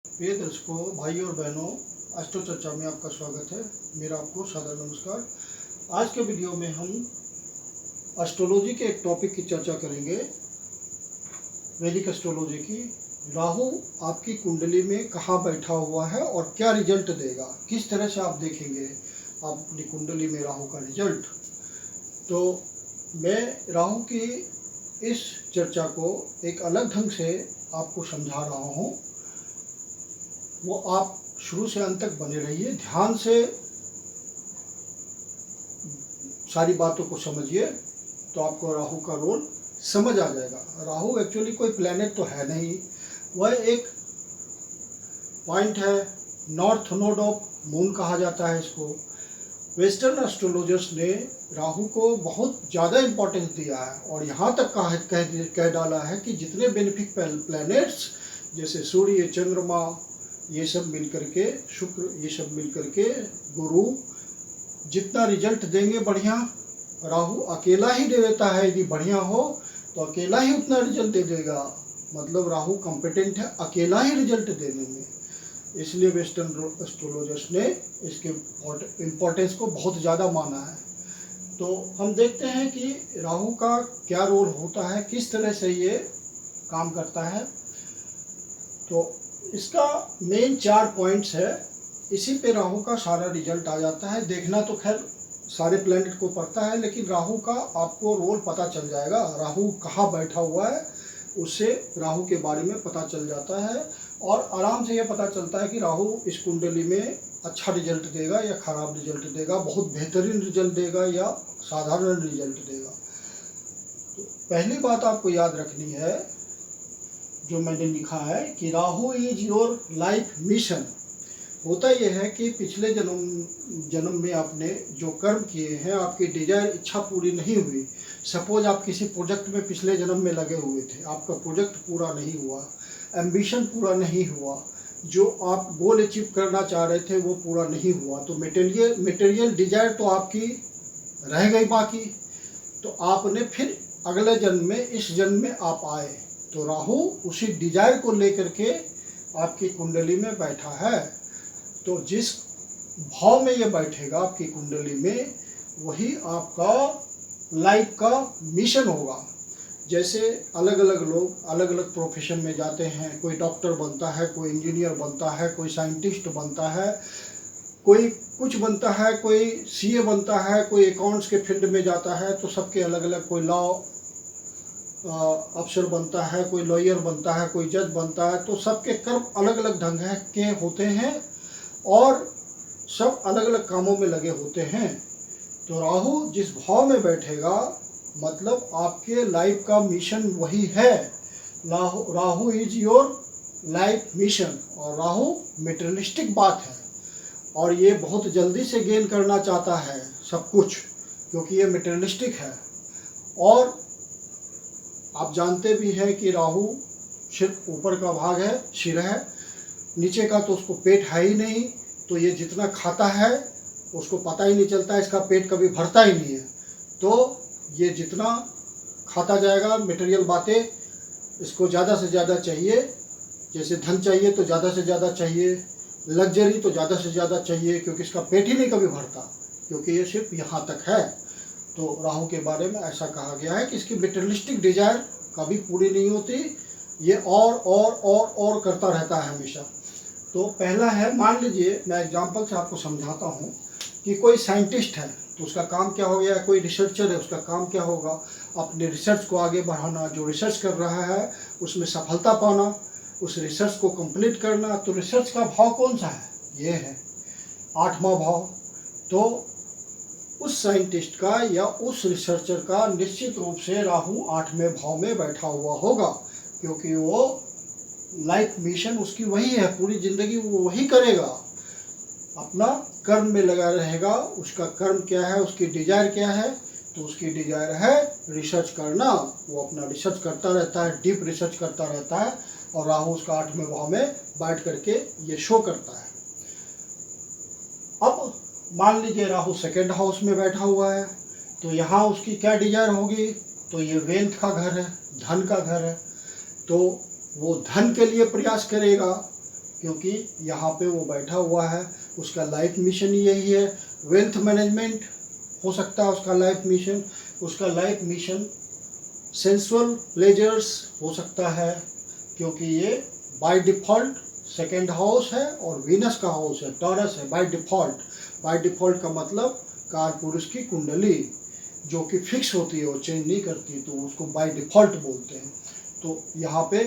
प्रिय दर्शकों, भाई और बहनों, एस्ट्रो चर्चा में आपका स्वागत है। मेरा आपको सादर नमस्कार। आज के वीडियो में हम एस्ट्रोलॉजी के एक टॉपिक की चर्चा करेंगे, वैदिक एस्ट्रोलॉजी की। राहु आपकी कुंडली में कहाँ बैठा हुआ है और क्या रिजल्ट देगा, किस तरह से आप देखेंगे आप अपनी कुंडली में राहु का रिजल्ट। तो मैं राहु की इस चर्चा को एक अलग ढंग से आपको समझा रहा हूँ। वो आप शुरू से अंत तक बने रहिए, ध्यान से सारी बातों को समझिए तो आपको राहु का रोल समझ आ जाएगा। राहु एक्चुअली कोई प्लेनेट तो है नहीं, वह एक पॉइंट है, नॉर्थ नोड ऑफ मून कहा जाता है इसको। वेस्टर्न एस्ट्रोलॉजर्स ने राहु को बहुत ज़्यादा इम्पोर्टेंस दिया है और यहाँ तक कह डाला है कि जितने बेनिफिक प्लैनेट्स जैसे सूर्य, चंद्रमा, ये सब मिलकर के, शुक्र, ये सब मिलकर के, गुरु, जितना रिजल्ट देंगे बढ़िया, राहु अकेला ही दे देता है। यदि बढ़िया हो तो अकेला ही उतना रिजल्ट दे देगा। मतलब राहु कॉम्पिटेंट है अकेला ही रिजल्ट देने में। इसलिए वेस्टर्न एस्ट्रोलॉजर्स ने इसके इम्पोर्टेंस को बहुत ज़्यादा माना है। तो हम देखते हैं कि राहु का क्या रोल होता है, किस तरह से ये काम करता है। तो इसका मेन 4 पॉइंट्स है, इसी पे राहु का सारा रिजल्ट आ जाता है। देखना तो खैर सारे प्लैनेट को पड़ता है, लेकिन राहु का आपको रोल पता चल जाएगा। राहु कहाँ बैठा हुआ है उससे राहु के बारे में पता चल जाता है और आराम से ये पता चलता है कि राहु इस कुंडली में अच्छा रिजल्ट देगा या खराब रिजल्ट देगा, बहुत बेहतरीन रिजल्ट देगा या साधारण रिजल्ट देगा। तो पहली बात आपको याद रखनी है जो मैंने लिखा है कि Rahu is your life mission. होता यह है कि पिछले जन्म में आपने जो कर्म किए हैं, आपकी डिजायर इच्छा पूरी नहीं हुई। सपोज आप किसी प्रोजेक्ट में पिछले जन्म में लगे हुए थे, आपका प्रोजेक्ट पूरा नहीं हुआ, एम्बिशन पूरा नहीं हुआ, जो आप गोल अचीव करना चाह रहे थे वो पूरा नहीं हुआ, तो मटेरियल डिजायर तो आपकी रह गई बाकी। तो आपने फिर अगले जन्म में, इस जन्म में आप आए, तो राहु उसी डिजायर को लेकर के आपकी कुंडली में बैठा है। तो जिस भाव में ये बैठेगा आपकी कुंडली में, वही आपका लाइफ का मिशन होगा। जैसे अलग अलग लोग अलग अलग प्रोफेशन में जाते हैं, कोई डॉक्टर बनता है, कोई इंजीनियर बनता है, कोई साइंटिस्ट बनता है, कोई कुछ बनता है, कोई सीए बनता है, कोई अकाउंट्स के फील्ड में जाता है। तो सबके अलग अलग, कोई लॉ अफसर बनता है, कोई लॉयर बनता है, कोई जज बनता है। तो सबके कर्म अलग अलग ढंग के होते हैं और सब अलग अलग कामों में लगे होते हैं। तो राहु जिस भाव में बैठेगा, मतलब आपके लाइफ का मिशन वही है। Rahu is your life mission. और राहु मेटेरियलिस्टिक बात है और ये बहुत जल्दी से गेन करना चाहता है सब कुछ, क्योंकि ये मेटेरियलिस्टिक है। और आप जानते भी हैं कि राहु सिर्फ ऊपर का भाग है, सिर है, नीचे का तो उसको पेट है ही नहीं। तो ये जितना खाता है उसको पता ही नहीं चलता, इसका पेट कभी भरता ही नहीं है। तो ये जितना खाता जाएगा, मटेरियल बातें इसको ज़्यादा से ज़्यादा चाहिए। जैसे धन चाहिए तो ज़्यादा से ज़्यादा चाहिए, लग्जरी तो ज़्यादा से ज़्यादा चाहिए, क्योंकि इसका पेट ही नहीं कभी भरता, क्योंकि ये सिर्फ यहाँ तक है। तो राहु के बारे में ऐसा कहा गया है कि इसकी मटेरियलिस्टिक डिजायर कभी पूरी नहीं होती, ये और करता रहता है हमेशा। तो पहला है, मान लीजिए मैं एग्जांपल से आपको समझाता हूँ कि कोई साइंटिस्ट है तो उसका काम क्या हो गया, कोई रिसर्चर है उसका काम क्या होगा, अपने रिसर्च को आगे बढ़ाना, जो रिसर्च कर रहा है उसमें सफलता पाना, उस रिसर्च को कंप्लीट करना। तो रिसर्च का भाव कौन सा है, ये है 8वां भाव। तो उस साइंटिस्ट का या उस रिसर्चर का निश्चित रूप से राहु 8वें भाव में बैठा हुआ होगा, क्योंकि वो लाइफ मिशन उसकी वही है, पूरी जिंदगी वो वही करेगा, अपना कर्म में लगा रहेगा। उसका कर्म क्या है, उसकी डिजायर क्या है, तो उसकी डिजायर है रिसर्च करना। वो अपना रिसर्च करता रहता है, डीप रिसर्च करता रहता है, और राहु उसका 8वें भाव में बैठ करके ये शो करता है। अब मान लीजिए राहु सेकेंड हाउस में बैठा हुआ है, तो यहाँ उसकी क्या डिजायर होगी, तो ये वेल्थ का घर है, धन का घर है। तो वो धन के लिए प्रयास करेगा, क्योंकि यहाँ पे वो बैठा हुआ है, उसका लाइफ मिशन यही है, वेल्थ मैनेजमेंट हो सकता है उसका लाइफ मिशन, उसका लाइफ मिशन सेंसुअल प्लेजर्स हो सकता है, क्योंकि ये बाय डिफ़ॉल्ट सेकेंड हाउस है और वीनस का हाउस है, टॉरस है बाय डिफ़ॉल्ट। बाय डिफ़ॉल्ट का मतलब कारपुरुष की कुंडली जो कि फिक्स होती है, वो चेंज नहीं करती, तो उसको बाय डिफ़ॉल्ट बोलते हैं। तो यहाँ पे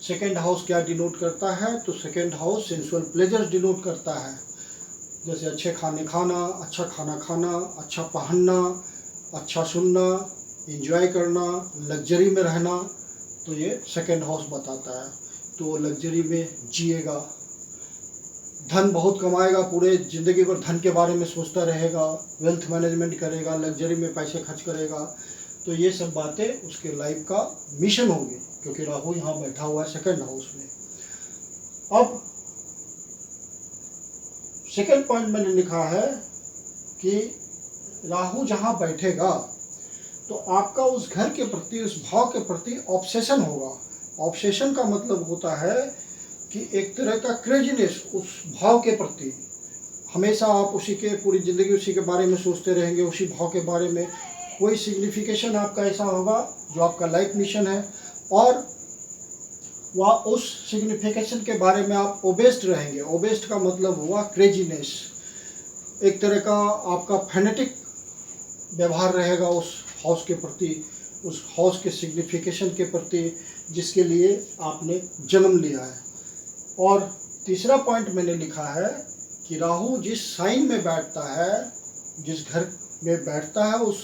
सेकेंड हाउस क्या डिनोट करता है, तो second house sensual pleasures denote करता है, जैसे अच्छे खाने खाना, अच्छा खाना खाना, अच्छा पहनना, अच्छा सुनना, एंजॉय करना, लग्जरी में रहना, तो ये सेकेंड हाउस बताता है। तो लग्जरी में जिएगा, धन बहुत कमाएगा, पूरे ज़िंदगी भर धन के बारे में सोचता रहेगा, वेल्थ मैनेजमेंट करेगा, लग्जरी में पैसे खर्च करेगा, तो ये सब बातें उसके लाइफ का मिशन होगी, क्योंकि राहु यहाँ बैठा हुआ है सेकेंड हाउस में। अब सेकेंड पॉइंट मैंने लिखा है कि राहु जहाँ बैठेगा तो आपका उस घर के प्रति, उस भाव के प्रति ऑब्सेशन होगा। ऑब्सेशन का मतलब होता है कि एक तरह का क्रेजीनेस उस भाव के प्रति, हमेशा आप उसी के, पूरी ज़िंदगी उसी के बारे में सोचते रहेंगे, उसी भाव के बारे में। कोई सिग्निफिकेशन आपका ऐसा होगा जो आपका लाइफ मिशन है, और वह उस सिग्निफिकेशन के बारे में आप ओबेस्ड रहेंगे। ओबेस्ड का मतलब हुआ क्रेजीनेस, एक तरह का आपका फैनेटिक व्यवहार रहेगा उस हाउस के प्रति, उस हाउस के सिग्निफिकेशन के प्रति जिसके लिए आपने जन्म लिया है। और तीसरा पॉइंट मैंने लिखा है कि राहु जिस साइन में बैठता है, जिस घर में बैठता है, उस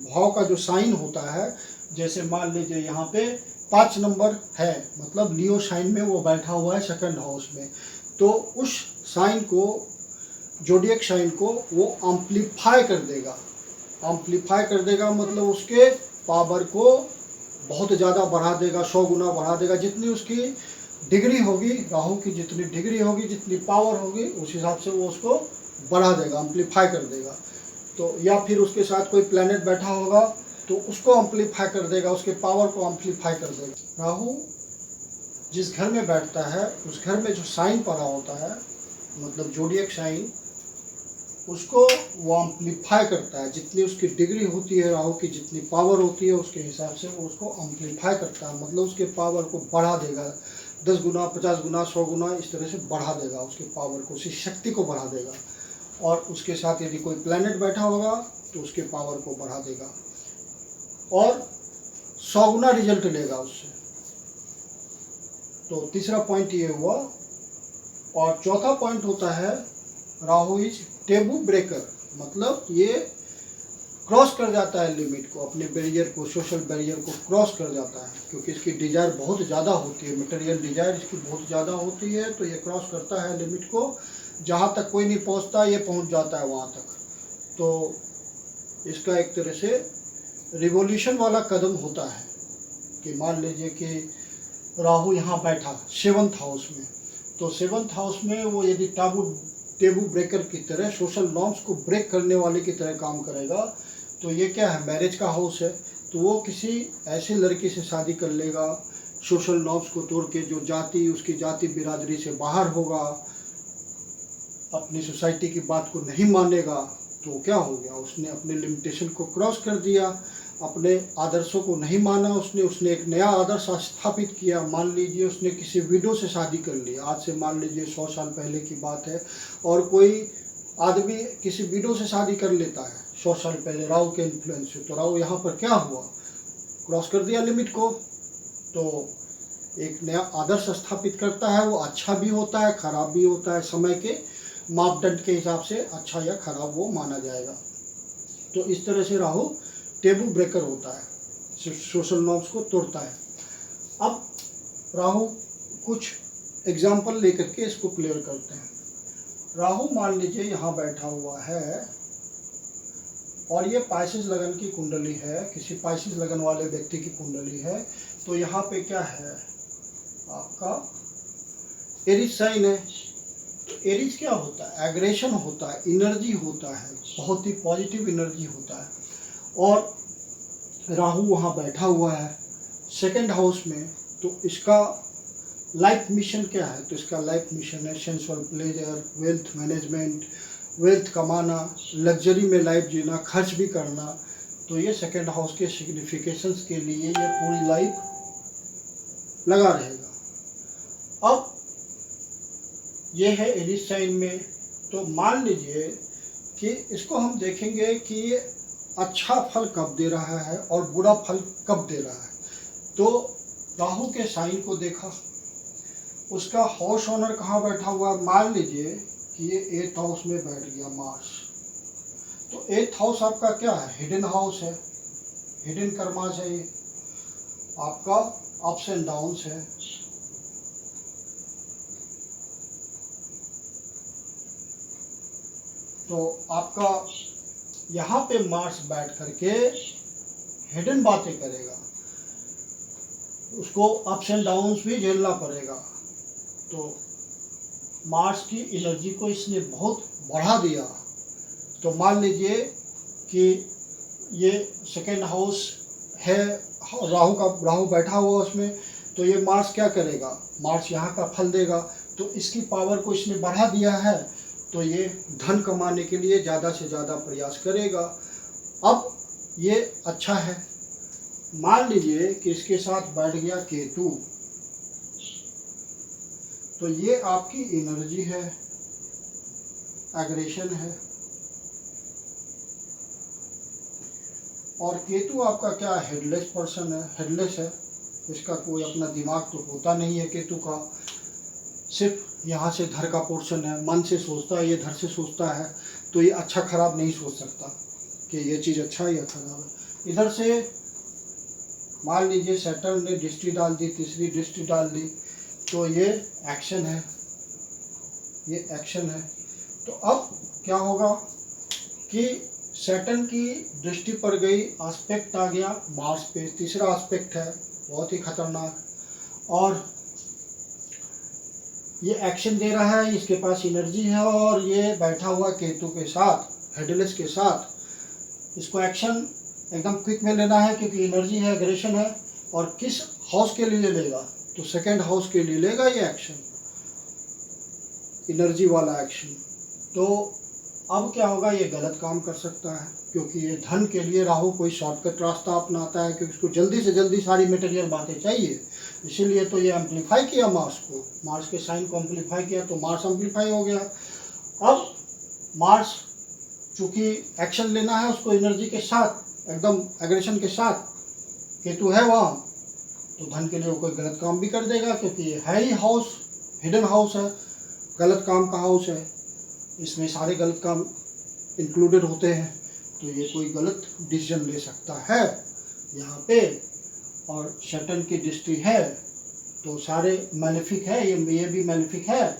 भाव का जो साइन होता है, जैसे मान लीजिए यहाँ पे 5 नंबर है, मतलब लियो साइन में वो बैठा हुआ है सेकंड हाउस में, तो उस साइन को, जोडियक साइन को वो एम्प्लीफाई कर देगा। एम्प्लीफाई कर देगा मतलब उसके पावर को बहुत ज़्यादा बढ़ा देगा, 100 गुना बढ़ा देगा। जितनी उसकी डिग्री होगी, राहु की जितनी डिग्री होगी, जितनी पावर होगी, उस हिसाब से वो उसको बढ़ा देगा, एम्प्लीफाई कर देगा। तो या फिर उसके साथ कोई प्लैनेट बैठा होगा तो उसको एम्प्लीफाई कर देगा, उसके पावर को एम्प्लीफाई कर देगा। राहु जिस घर में बैठता है, उस घर में जो साइन पड़ा होता है, मतलब जोडियक साइन, उसको वो एम्प्लीफाई करता है। जितनी उसकी डिग्री होती है, राहु की जितनी पावर होती है, उसके हिसाब से वो उसको एम्प्लीफाई करता है, मतलब उसके पावर को बढ़ा देगा, 10 गुना, 50 गुना, 100 गुना, इस तरह से बढ़ा देगा उसके पावर को, उसकी शक्ति को बढ़ा देगा। और उसके साथ यदि कोई प्लैनेट बैठा होगा तो उसके पावर को बढ़ा देगा और 100 गुना रिजल्ट लेगा उससे। तो तीसरा पॉइंट ये हुआ। और चौथा पॉइंट होता है राहु इज टेबू ब्रेकर, मतलब ये क्रॉस कर जाता है लिमिट को, अपने बैरियर को, सोशल बैरियर को क्रॉस कर जाता है, क्योंकि इसकी डिजायर बहुत ज़्यादा होती है, मटेरियल डिजायर इसकी बहुत ज़्यादा होती है, तो ये क्रॉस करता है लिमिट को, जहाँ तक कोई नहीं पहुँचता ये पहुँच जाता है वहाँ तक। तो इसका एक तरह से रिवॉल्यूशन वाला कदम होता है कि मान लीजिए कि राहु यहाँ बैठा 7th हाउस में, तो 7th हाउस में वो यदि टेबू ब्रेकर की तरह, सोशल नॉर्म्स को ब्रेक करने वाले की तरह काम करेगा, तो ये क्या है, मैरिज का हाउस है, तो वो किसी ऐसे लड़की से शादी कर लेगा, सोशल नॉर्म्स को तोड़ के, जो जाति, उसकी जाति बिरादरी से बाहर होगा, अपनी सोसाइटी की बात को नहीं मानेगा, तो क्या हो गया, उसने अपने लिमिटेशन को क्रॉस कर दिया, अपने आदर्शों को नहीं माना उसने एक नया आदर्श स्थापित किया। मान लीजिए उसने किसी विडो से शादी कर ली, आज से मान लीजिए 100 साल पहले की बात है, और कोई आदमी किसी विडो से शादी कर लेता है 100 साल पहले राहु के इन्फ्लुएंस से, तो राहु यहाँ पर क्या हुआ, क्रॉस कर दिया लिमिट को, तो एक नया आदर्श स्थापित करता है। वो अच्छा भी होता है, खराब भी होता है, समय के मापदंड के हिसाब से अच्छा या खराब वो माना जाएगा। तो इस तरह से राहु टेबू ब्रेकर होता है, सोशल नॉर्म्स को तोड़ता है। अब राहु कुछ एग्जाम्पल लेकर के इसको क्लियर करते हैं। राहु मान लीजिए यहाँ बैठा हुआ है और ये पाइसेस लगन की कुंडली है, किसी पाइसेस लगन वाले व्यक्ति की कुंडली है, तो यहाँ पे क्या है, आपका एरीज साइन है। तो एरीज क्या होता है, एग्रेशन होता है, एनर्जी होता है, बहुत ही पॉजिटिव एनर्जी होता है। और राहु वहाँ बैठा हुआ है 2nd हाउस में, तो इसका लाइफ मिशन क्या है, तो इसका लाइफ मिशन है sensual pleasure, wealth management, wealth कमाना, लग्जरी में लाइफ जीना, खर्च भी करना। तो ये सेकंड हाउस के सिग्निफिकेशंस के लिए ये पूरी लाइफ लगा रहेगा। अब ये है एरीज साइन में। तो मान लीजिए कि इसको हम देखेंगे कि ये अच्छा फल कब दे रहा है और बुरा फल कब दे रहा है। तो राहु के साइन को देखा, उसका हाउस ओनर कहाँ बैठा हुआ है, मान लीजिए कि ये 8th हाउस में बैठ गया मार्स। तो 8th हाउस आपका क्या है, हिडन हाउस है, हिडन कर्मास है, ये आपका अप्स एंड डाउन्स है। तो आपका यहाँ पे मार्स बैठ करके हिडन बातें करेगा, उसको अप्स एंड डाउन्स भी झेलना पड़ेगा। तो मार्स की एनर्जी को इसने बहुत बढ़ा दिया। तो मान लीजिए कि ये सेकेंड हाउस है, राहु बैठा हुआ उसमें, तो ये मार्स क्या करेगा, मार्स यहाँ का फल देगा। तो इसकी पावर को इसने बढ़ा दिया है, तो ये धन कमाने के लिए ज़्यादा से ज़्यादा प्रयास करेगा। अब ये अच्छा है। मान लीजिए कि इसके साथ बैठ गया केतु, तो ये आपकी एनर्जी है, एग्रेशन है। और केतु आपका क्या है, हेडलेस पर्सन है, हेडलेस है, इसका कोई अपना दिमाग तो होता नहीं है केतु का, सिर्फ यहाँ से धर का पोर्शन है, मन से सोचता है, ये धर से सोचता है। तो ये अच्छा खराब नहीं सोच सकता कि ये चीज़ अच्छा है या खराब है। इधर से मान लीजिए सैटर्न ने दृष्टि डाल दी, तीसरी दृष्टि डाल दी, तो ये एक्शन है, ये एक्शन है। तो अब क्या होगा कि सैटर्न की दृष्टि पर गई, एस्पेक्ट आ गया मार्स पे, तीसरा एस्पेक्ट है, बहुत ही खतरनाक। और ये एक्शन दे रहा है, इसके पास एनर्जी है, और ये बैठा हुआ केतु के साथ, हेडलेस के साथ। इसको एक्शन एकदम क्विक में लेना है क्योंकि एनर्जी है, एग्रेशन है। और किस हाउस के लिए लेगा, तो सेकंड हाउस के लिए लेगा ये एक्शन, एनर्जी वाला एक्शन। तो अब क्या होगा, ये गलत काम कर सकता है क्योंकि ये धन के लिए राहु कोई शॉर्टकट रास्ता अपनाता है क्योंकि उसको जल्दी से जल्दी सारी मटेरियल बातें चाहिए। इसीलिए तो ये एम्पलीफाई किया मार्स को, मार्स के साइन को एम्पलीफाई किया, तो मार्स एम्पलीफाई हो गया। अब मार्स चूंकि एक्शन लेना है उसको एनर्जी के साथ, एकदम एग्रेशन के साथ, केतु है वहाँ, तो धन के लिए वो कोई गलत काम भी कर देगा क्योंकि ये है ही हाउस, हिडन हाउस है, गलत काम का हाउस है, इसमें सारे गलत काम इंक्लूडेड होते हैं। तो ये कोई गलत डिसीजन ले सकता है यहाँ पे। और सैटर्न की दृष्टि है तो सारे मैलेफिक है, ये भी मैलेफिक है,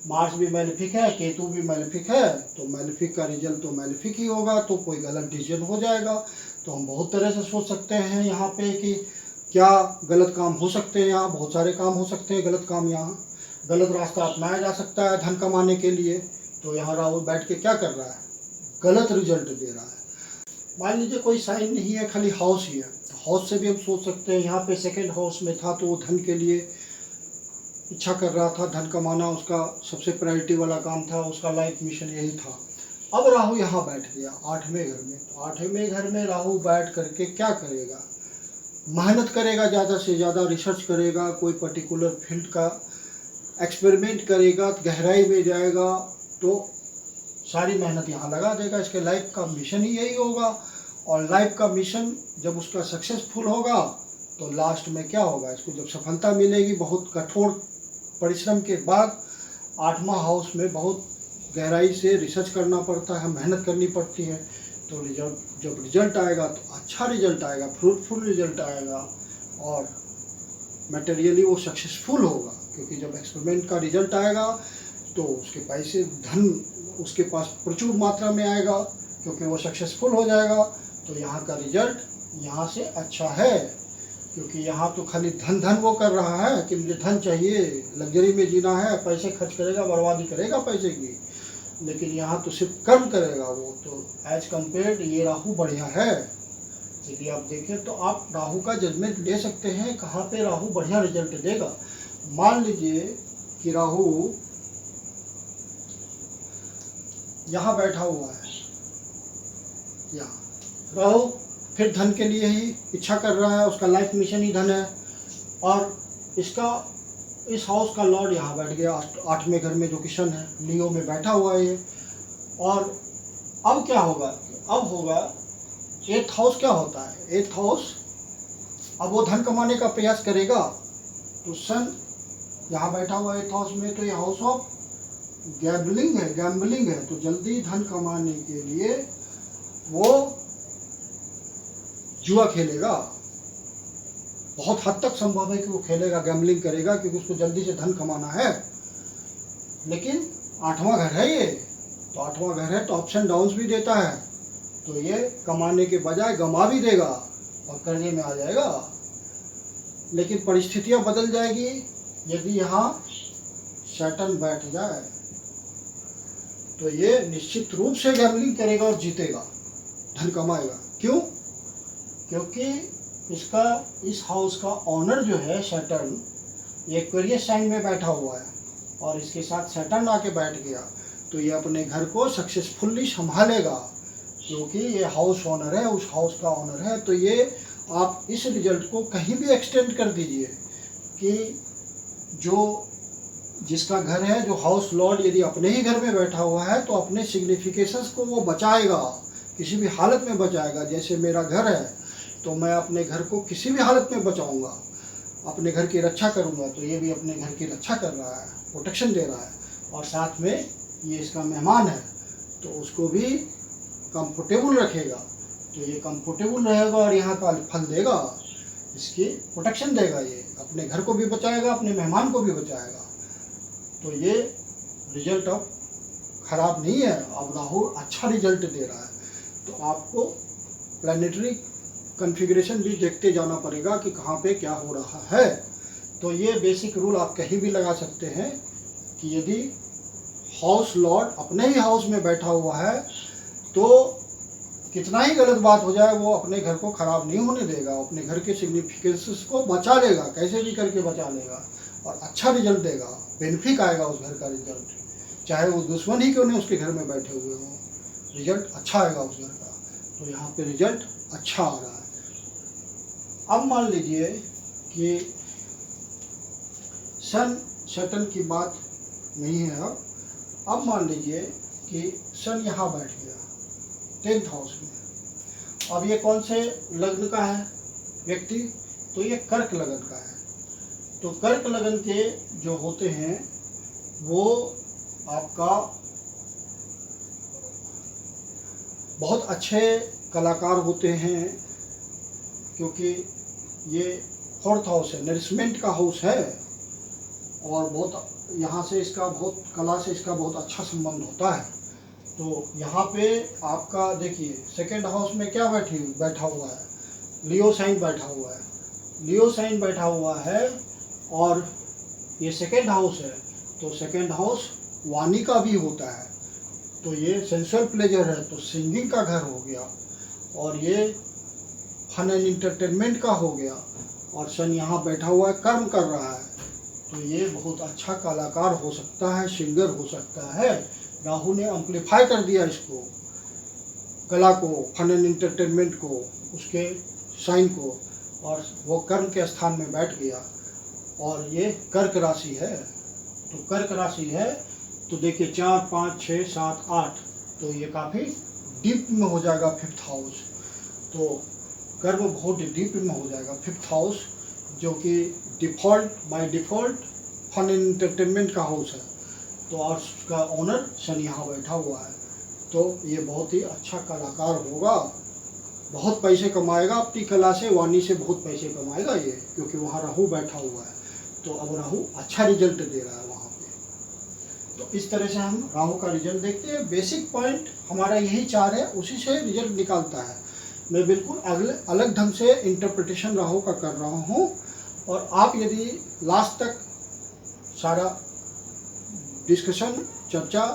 मार्स भी मैलेफिक है, केतु भी मैलेफिक है। तो मैलेफिक का रिजल्ट तो मैलेफिक ही होगा, तो कोई गलत डिसीजन हो जाएगा। तो हम बहुत तरह से सोच सकते हैं यहाँ पे कि क्या गलत काम हो सकते हैं, यहाँ बहुत सारे काम हो सकते हैं गलत काम, यहाँ गलत रास्ता अपनाया जा सकता है धन कमाने के लिए। तो यहाँ राहु बैठ के क्या कर रहा है, गलत रिजल्ट दे रहा है। मान लीजिए कोई साइन नहीं है, खाली हाउस ही है, तो हाउस से भी हम सोच सकते हैं, यहाँ पे सेकंड हाउस में था तो वो धन के लिए इच्छा कर रहा था, धन कमाना उसका सबसे प्रायोरिटी वाला काम था, उसका लाइफ मिशन यही था। अब राहु यहाँ बैठ गया 8वें घर में, तो 8वें घर में राहु बैठ करके क्या करेगा, मेहनत करेगा, ज़्यादा से ज़्यादा रिसर्च करेगा, कोई पर्टिकुलर फील्ड का एक्सपेरिमेंट करेगा, गहराई में जाएगा, तो सारी मेहनत यहाँ लगा देगा। इसके लाइफ का मिशन ही यही होगा। और लाइफ का मिशन जब उसका सक्सेसफुल होगा तो लास्ट में क्या होगा, इसको जब सफलता मिलेगी, बहुत कठोर परिश्रम के बाद 8वां हाउस में बहुत गहराई से रिसर्च करना पड़ता है, मेहनत करनी पड़ती है। तो जब रिजल्ट आएगा तो अच्छा रिजल्ट आएगा, फ्रूटफुल रिजल्ट आएगा और मटेरियली वो सक्सेसफुल होगा। क्योंकि जब एक्सपेरिमेंट का रिजल्ट आएगा तो उसके पैसे, धन उसके पास प्रचुर मात्रा में आएगा क्योंकि वो सक्सेसफुल हो जाएगा। तो यहाँ का रिजल्ट यहाँ से अच्छा है, क्योंकि यहाँ तो खाली धन वो कर रहा है कि मुझे धन चाहिए, लग्जरी में जीना है, पैसे खर्च करेगा, बर्बादी करेगा पैसे की, लेकिन यहाँ तो सिर्फ कर्म करेगा वो। तो एज कम्पेयर ये राहु बढ़िया है। यदि आप देखें तो आप राहु का जजमेंट ले सकते हैं कहाँ पे राहु बढ़िया रिजल्ट देगा। मान लीजिए कि राहु यहाँ बैठा हुआ है, यहाँ राहु फिर धन के लिए ही इच्छा कर रहा है, उसका लाइफ मिशन ही धन है, और इसका इस हाउस का लॉर्ड यहाँ बैठ गया 8वें घर में जो कि सन है, लियो में बैठा हुआ है ये। और अब क्या होगा, अब होगा 8th हाउस क्या होता है, 8th हाउस अब वो धन कमाने का प्रयास करेगा, तो सन यहाँ बैठा हुआ 8th हाउस में, तो ये हाउस ऑफ गैम्बलिंग है, तो जल्दी धन कमाने के लिए वो जुआ खेलेगा, बहुत हद तक संभव है कि वो खेलेगा, गैम्बलिंग करेगा, क्योंकि उसको जल्दी से धन कमाना है। लेकिन 8वां घर है ये, तो 8वां घर है तो अप्स एंड डाउन्स भी देता है, तो ये कमाने के बजाय गमा भी देगा और कर्जे में आ जाएगा। लेकिन परिस्थितियां बदल जाएगी यदि यहाँ सैटर्न बैठ जाए, तो ये निश्चित रूप से गैम्बलिंग करेगा और जीतेगा, धन कमाएगा। क्यों? क्योंकि इसका इस हाउस का ऑनर जो है सैटर्न, ये एक्वेरियस साइन में बैठा हुआ है और इसके साथ सैटर्न आके बैठ गया, तो ये अपने घर को सक्सेसफुली संभालेगा, क्योंकि ये हाउस ऑनर है, उस हाउस का ऑनर है। तो ये आप इस रिजल्ट को कहीं भी एक्सटेंड कर दीजिए कि जो जिसका घर है, जो हाउस लॉर्ड यदि अपने ही घर में बैठा हुआ है, तो अपने सिग्निफिकेशंस को वो बचाएगा, किसी भी हालत में बचाएगा। जैसे मेरा घर है तो मैं अपने घर को किसी भी हालत में बचाऊंगा, अपने घर की रक्षा करूंगा, तो ये भी अपने घर की रक्षा कर रहा है, प्रोटेक्शन दे रहा है, और साथ में ये इसका मेहमान है तो उसको भी कंफर्टेबल रखेगा, तो ये कंफर्टेबल रहेगा और यहाँ का फल देगा, इसकी प्रोटेक्शन देगा, ये अपने घर को भी बचाएगा, अपने मेहमान को भी बचाएगा। तो ये रिजल्ट अब खराब नहीं है, अब राहु अच्छा रिजल्ट दे रहा है। तो आपको प्लैनेटरी कॉन्फ़िगरेशन भी देखते जाना पड़ेगा कि कहाँ पे क्या हो रहा है। तो ये बेसिक रूल आप कहीं भी लगा सकते हैं कि यदि हाउस लॉर्ड अपने ही हाउस में बैठा हुआ है तो कितना ही गलत बात हो जाए वो अपने घर को खराब नहीं होने देगा, अपने घर के सिग्निफिकेंस को बचा लेगा, कैसे भी करके बचा लेगा और अच्छा रिजल्ट देगा, बेनिफिट आएगा उस घर का रिजल्ट, चाहे वो दुश्मन ही क्यों नहीं उसके घर में बैठे हुए हों, रिजल्ट अच्छा आएगा उस घर का। तो यहाँ पे रिजल्ट अच्छा आ रहा है। अब मान लीजिए कि सन सैटर्न की बात नहीं है, अब मान लीजिए कि सन यहाँ बैठ गया 10th हाउस में। अब ये कौन से लग्न का है व्यक्ति, तो ये कर्क लगन का है। तो कर्क लगन के जो होते हैं वो आपका बहुत अच्छे कलाकार होते हैं, क्योंकि ये 4th हाउस है, नरिशमेंट का हाउस है, और बहुत यहाँ से इसका बहुत कला से इसका बहुत अच्छा संबंध होता है। तो यहाँ पे आपका देखिए 2nd हाउस में क्या बैठा हुआ है, लियो साइन बैठा हुआ है, लियो साइन बैठा हुआ है, और ये 2nd हाउस है, तो 2nd हाउस वाणी का भी होता है, तो ये सेंसुअल प्लेजर है, तो सिंगिंग का घर हो गया, और ये फन एंड इंटरटेनमेंट का हो गया, और सन यहाँ बैठा हुआ है, कर्म कर रहा है, तो ये बहुत अच्छा कलाकार हो सकता है, सिंगर हो सकता है। राहु ने एम्पलीफाई कर दिया इसको, कला को, फन एंड इंटरटेनमेंट को, उसके साइन को, और वो कर्म के स्थान में बैठ गया। और ये कर्क राशि है, तो कर्क राशि है तो देखिए 4, 5, 6, 7, 8, तो ये काफ़ी डीप में हो जाएगा 5th हाउस, तो कर्म बहुत डीप में हो जाएगा 5th हाउस, जो कि by default fun and entertainment का हाउस है, तो और उसका ऑनर शन यहाँ बैठा हुआ है, तो ये बहुत ही अच्छा कलाकार होगा, बहुत पैसे कमाएगा अपनी कला से, वाणी से बहुत पैसे कमाएगा ये, क्योंकि वहाँ राहु बैठा हुआ है, तो अब राहु अच्छा रिजल्ट दे रहा है वहाँ पे। तो इस तरह से हम राहु का रिजल्ट देखते हैं। बेसिक पॉइंट हमारा यही 4 है, उसी से रिजल्ट निकालता है। मैं बिल्कुल अलग ढंग से इंटरप्रिटेशन राहु का कर रहा हूँ, और आप यदि लास्ट तक सारा डिस्कशन चर्चा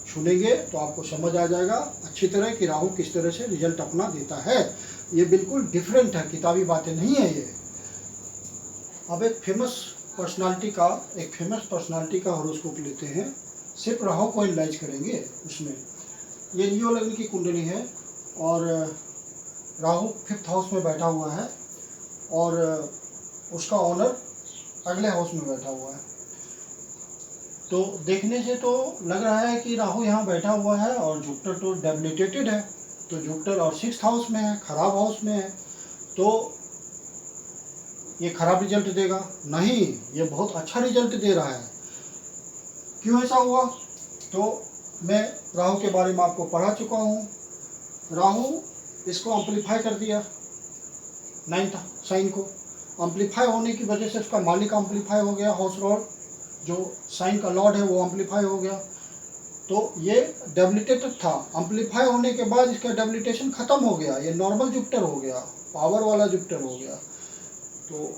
सुनेंगे तो आपको समझ आ जाएगा अच्छी तरह कि राहु किस तरह से रिजल्ट अपना देता है। ये बिल्कुल डिफरेंट है, किताबी बातें नहीं है ये। अब एक फेमस पर्सनालिटी का, एक फेमस पर्सनालिटी का हॉरोस्कोप लेते हैं, सिर्फ राहु को एनालाइज करेंगे उसमें। ये लियो लग्न की कुंडली है और राहु 5th हाउस में बैठा हुआ है और उसका ऑनर अगले हाउस में बैठा हुआ है। तो देखने से तो लग रहा है कि राहु यहाँ बैठा हुआ है और जुपिटर तो डेबिलिटेटेड है, तो जुपिटर और 6th हाउस में है, खराब हाउस में है, तो ये खराब रिजल्ट देगा? नहीं, ये बहुत अच्छा रिजल्ट दे रहा है। क्यों ऐसा हुआ? तो मैं राहु के बारे में आपको पढ़ा चुका हूँ। राहु इसको अम्पलीफाई कर दिया, 9th साइन को अम्पलीफाई होने की वजह से उसका मालिक अम्पलीफाई हो गया, हाउस लॉर्ड जो साइन का लॉर्ड है वो अम्पलीफाई हो गया। तो ये डेबिलिटेटेड था, अम्पलीफाई होने के बाद इसका डेबिलिटेशन खत्म हो गया, ये नॉर्मल जुपिटर हो गया, पावर वाला जुपिटर हो गया। तो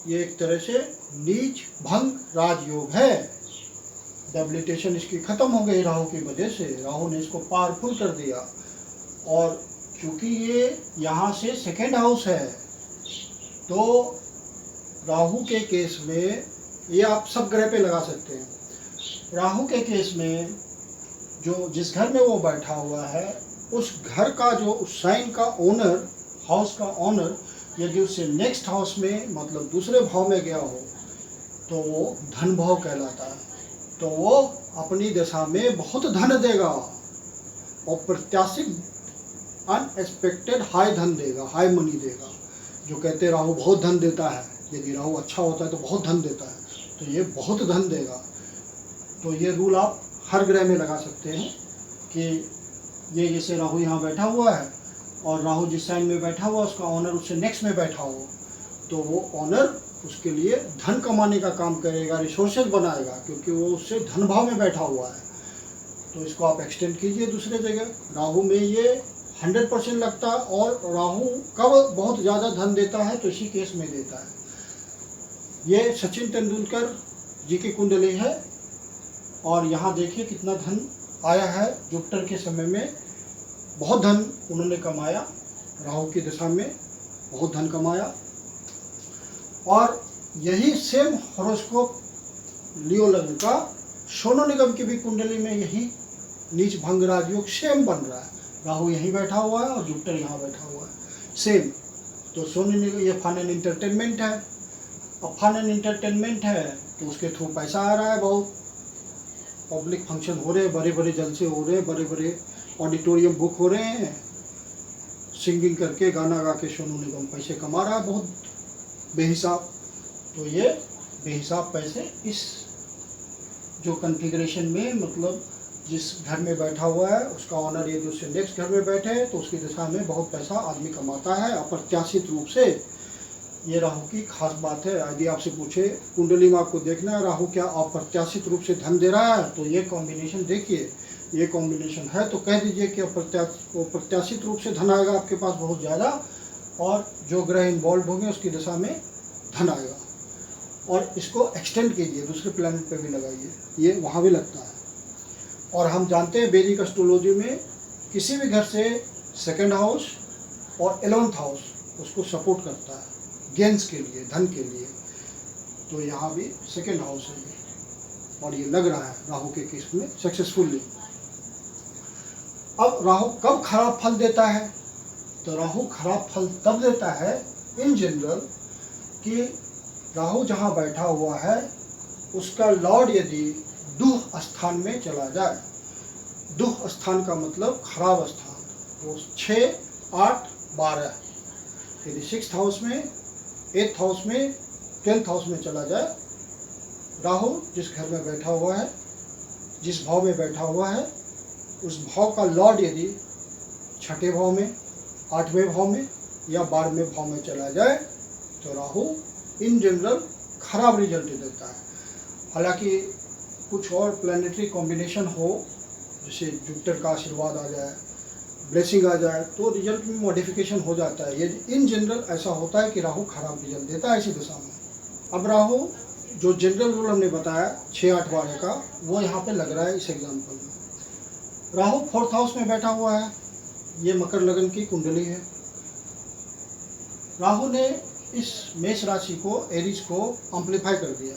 ये एक तरह से नीच भंग राजयोग है, डेबिलिटेशन इसकी खत्म हो गई राहु की वजह से, राहु ने इसको पावरफुल कर दिया। और चूंकि ये यहाँ से 2nd हाउस है, तो राहु के केस में ये आप सब ग्रह पे लगा सकते हैं। राहु के केस में जो जिस घर में वो बैठा हुआ है उस घर का जो उस साइन का ओनर, हाउस का ओनर, यदि उससे नेक्स्ट हाउस में मतलब दूसरे भाव में गया हो तो वो धन भाव कहलाता है। तो वो अपनी दशा में बहुत धन देगा और प्रत्याशित अनएक्सपेक्टेड हाई धन देगा, हाई मनी देगा। जो कहते हैं राहु बहुत धन देता है, यदि राहु अच्छा होता है तो बहुत धन देता है, तो ये बहुत धन देगा। तो ये रूल आप हर ग्रह में लगा सकते हैं कि ये जैसे राहु यहाँ बैठा हुआ है और राहु जिस साइन में बैठा हुआ उसका ऑनर उससे नेक्स्ट में बैठा हो, तो वो ऑनर उसके लिए धन कमाने का काम करेगा, रिसोर्सेज बनाएगा, क्योंकि वो उससे धन भाव में बैठा हुआ है। तो इसको आप एक्सटेंड कीजिए दूसरे जगह। राहु में ये 100% लगता है और राहु कब बहुत ज़्यादा धन देता है तो इसी केस में देता है। ये सचिन तेंदुलकर जी की कुंडली है और यहाँ देखिए कितना धन आया है जुपिटर के समय में, बहुत धन उन्होंने कमाया, राहु की दशा में बहुत धन कमाया। और यही सेम हॉरोस्कोप लियो लग्न का सोनू निगम की भी कुंडली में यही नीच भंग राजयोग सेम बन रहा है। राहु यहीं बैठा हुआ है और जुपिटर यहाँ बैठा हुआ है, सेम। तो सोनू निगम ये फन एंड एंटरटेनमेंट है, अब फन एंड एंटरटेनमेंट है तो उसके थ्रू पैसा आ रहा है, बहुत पब्लिक फंक्शन हो रहे हैं, बड़े बड़े जलसे हो रहे हैं, बड़े बड़े ऑडिटोरियम बुक हो रहे हैं, सिंगिंग करके गाना गा के सोनू निगम पैसे कमा रहा है बहुत बेहिसाब। तो ये बेहिसाब पैसे इस जो कॉन्फ़िगरेशन में, मतलब जिस घर में बैठा हुआ है उसका ऑनर यदि उससे नेक्स्ट घर में बैठे हैं तो उसकी दिशा में बहुत पैसा आदमी कमाता है अप्रत्याशित रूप से। ये राहु की खास बात है। यदि आपसे पूछे कुंडली में आपको देखना है राहु क्या अप्रत्याशित रूप से धन दे रहा है, तो ये कॉम्बिनेशन देखिए, ये कॉम्बिनेशन है तो कह दीजिए कि अप्रत्याशित रूप से धन आएगा आपके पास बहुत ज़्यादा, और जो ग्रह इन्वॉल्व होंगे उसकी दशा में धन आएगा। और इसको एक्सटेंड कीजिए, दूसरे प्लैनेट पे भी लगाइए, ये वहाँ भी लगता है। और हम जानते हैं वैदिक एस्ट्रोलॉजी में किसी भी घर से 2nd हाउस और 11th हाउस उसको सपोर्ट करता है गेन्स के लिए, धन के लिए। तो यहाँ भी 2nd हाउस है ये, और ये लग रहा है राहु के केस में सक्सेसफुली। अब राहु कब खराब फल देता है? तो राहु खराब फल तब देता है इन जनरल कि राहु जहाँ बैठा हुआ है उसका लॉर्ड यदि दुह स्थान में चला जाए। दुह स्थान का मतलब खराब स्थान, वो 6, 8, 12, यदि 6th हाउस में, 8th हाउस में, 10th हाउस में चला जाए, राहु जिस घर में बैठा हुआ है, जिस भाव में बैठा हुआ है, उस भाव का लॉर्ड यदि 6ठे भाव में, 8वें भाव में या 12वें भाव में चला जाए तो राहु इन जनरल खराब रिजल्ट देता है। हालांकि कुछ और प्लैनेटरी कॉम्बिनेशन हो, जैसे जुपिटर का आशीर्वाद आ जाए, ब्लेसिंग आ जाए, तो रिजल्ट में मॉडिफिकेशन हो जाता है। ये इन जनरल ऐसा होता है कि राहु खराब रिजल्ट देता है इसी दिशा में। अब राहु जो जनरल रूल हमने बताया 6, 8, 12 का, वो यहाँ पे लग रहा है इस एग्जाम्पल में। राहु 4th हाउस में बैठा हुआ है, ये मकर लगन की कुंडली है। राहु ने इस मेष राशि को, एरीज को अम्पलीफाई कर दिया।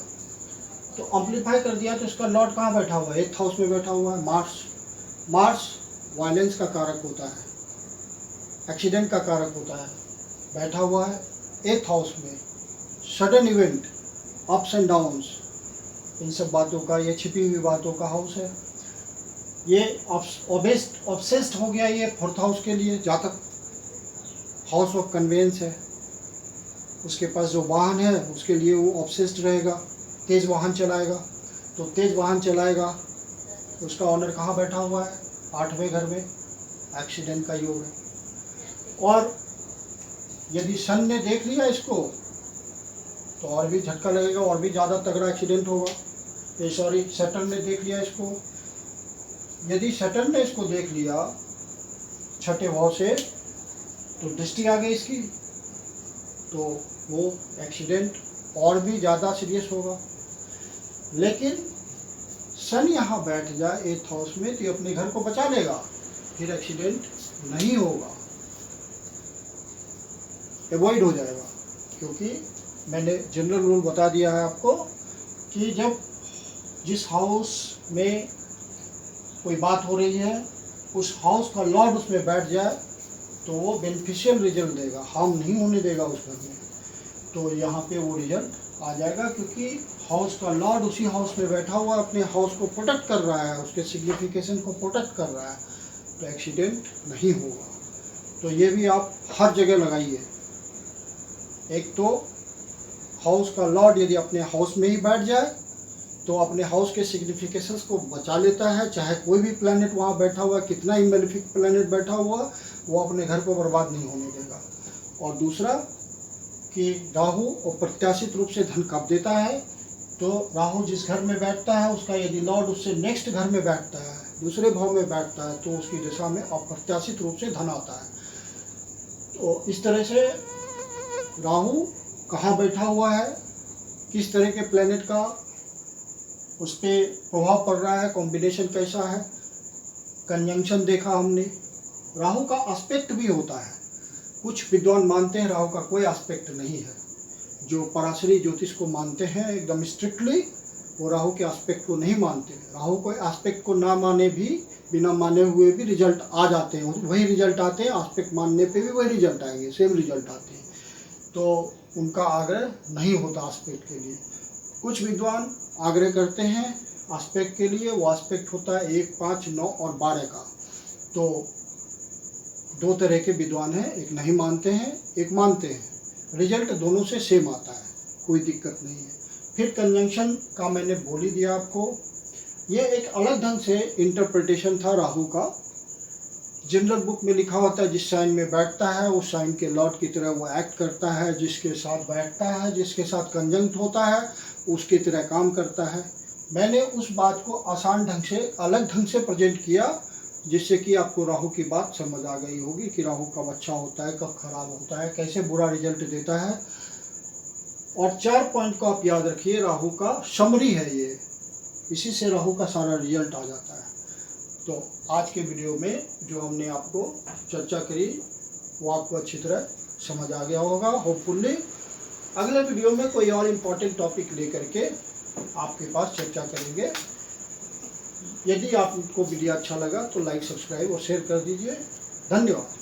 तो अम्पलीफाई कर दिया तो इसका लॉर्ड कहाँ बैठा हुआ है? 8th हाउस में बैठा हुआ है मार्स। मार्स वायलेंस का कारक होता है, एक्सीडेंट का कारक होता है, बैठा हुआ है 8th हाउस में। Sudden event, ups and downs, इन सब बातों का, ये छिपी हुई बातों का हाउस है। ये ऑब्सेस्ड हो गया ये 4th हाउस के लिए, जातक हाउस ऑफ कन्वेंस है। उसके पास जो वाहन है उसके लिए वो ऑब्सेस्ड रहेगा, तेज वाहन चलाएगा। तो तेज वाहन चलाएगा, उसका ऑनर कहाँ बैठा हुआ है? 8वें घर में, एक्सीडेंट का योग है। और यदि सन ने देख लिया इसको तो और भी झटका लगेगा, और भी ज़्यादा तगड़ा एक्सीडेंट होगा। ये सॉरी, सैटर्न ने देख लिया इसको। यदि सैटर्न ने इसको देख लिया 6ठे भाव से, तो दृष्टि आ गई इसकी, तो वो एक्सीडेंट और भी ज़्यादा सीरियस होगा। लेकिन सन यहाँ बैठ जाए 8th हाउस में तो ये अपने घर को बचा लेगा, फिर एक्सीडेंट नहीं होगा, एवॉइड हो जाएगा। क्योंकि मैंने जनरल रूल बता दिया है आपको कि जब जिस हाउस में कोई बात हो रही है उस हाउस का लॉर्ड उसमें बैठ जाए तो वो बेनिफिशियल रिजल्ट देगा, हार्म नहीं होने देगा उस घर में। तो यहाँ पे वो रिजल्ट आ जाएगा, क्योंकि हाउस का लॉर्ड उसी हाउस में बैठा हुआ अपने हाउस को प्रोटेक्ट कर रहा है, उसके सिग्निफिकेशन को प्रोटेक्ट कर रहा है, तो एक्सीडेंट नहीं होगा। तो ये भी आप हर जगह लगाइए। एक तो हाउस का लॉर्ड यदि अपने हाउस में ही बैठ जाए तो अपने हाउस के सिग्निफिकेशंस को बचा लेता है, चाहे कोई भी प्लैनेट वहाँ बैठा हुआ, कितना ही मैलेफिक प्लैनेट बैठा हुआ, वो अपने घर को बर्बाद नहीं होने देगा। और दूसरा कि राहु अप्रत्याशित रूप से धन कब देता है, तो राहु जिस घर में बैठता है उसका यदि लॉर्ड उससे नेक्स्ट घर में बैठता है, दूसरे भाव में बैठता है, तो उसकी दिशा में अप्रत्याशित रूप से धन आता है। तो इस तरह से राहु कहाँ बैठा हुआ है, किस तरह के प्लैनेट का उस पर प्रभाव पड़ रहा है, कॉम्बिनेशन कैसा है, कंजंक्शन देखा हमने। राहु का एस्पेक्ट भी होता है, कुछ विद्वान मानते हैं राहु का कोई एस्पेक्ट नहीं है। जो पराशरी ज्योतिष को मानते हैं एकदम स्ट्रिक्टली, वो राहु के एस्पेक्ट को नहीं मानते। राहु को एस्पेक्ट को ना माने भी, बिना माने हुए भी रिजल्ट आ जाते हैं, वही रिजल्ट आते हैं, एस्पेक्ट मानने पे भी वही रिजल्ट आएंगे, सेम रिजल्ट आते हैं। तो उनका आग्रह नहीं होता एस्पेक्ट के लिए। कुछ विद्वान आग्रह करते हैं एस्पेक्ट के लिए, वो एस्पेक्ट होता है 1, 5, 9 और 12 का। तो दो तरह के विद्वान हैं, एक नहीं मानते हैं, एक मानते हैं। रिजल्ट दोनों से सेम आता है, कोई दिक्कत नहीं है। फिर कंजंक्शन का मैंने बोल ही दिया आपको। ये एक अलग ढंग से इंटरप्रिटेशन था राहु का। जनरल बुक में लिखा होता है जिस साइन में बैठता है उस साइन के लॉर्ड की तरह वो एक्ट करता है, जिसके साथ बैठता है, जिसके साथ कंजंक्ट होता है उसकी तरह काम करता है। मैंने उस बात को आसान ढंग से, अलग ढंग से प्रेजेंट किया, जिससे कि आपको राहु की बात समझ आ गई होगी कि राहु कब अच्छा होता है, कब खराब होता है, कैसे बुरा रिजल्ट देता है। और 4 पॉइंट को आप याद रखिए, राहु का समरी है ये, इसी से राहु का सारा रिजल्ट आ जाता है। तो आज के वीडियो में जो हमने आपको चर्चा करी वो आपको अच्छी तरह समझ आ गया होगा होपफुली। अगले वीडियो में कोई और इम्पोर्टेंट टॉपिक लेकर के आपके पास चर्चा करेंगे। यदि आपको वीडियो अच्छा लगा तो लाइक, सब्सक्राइब और शेयर कर दीजिए। धन्यवाद।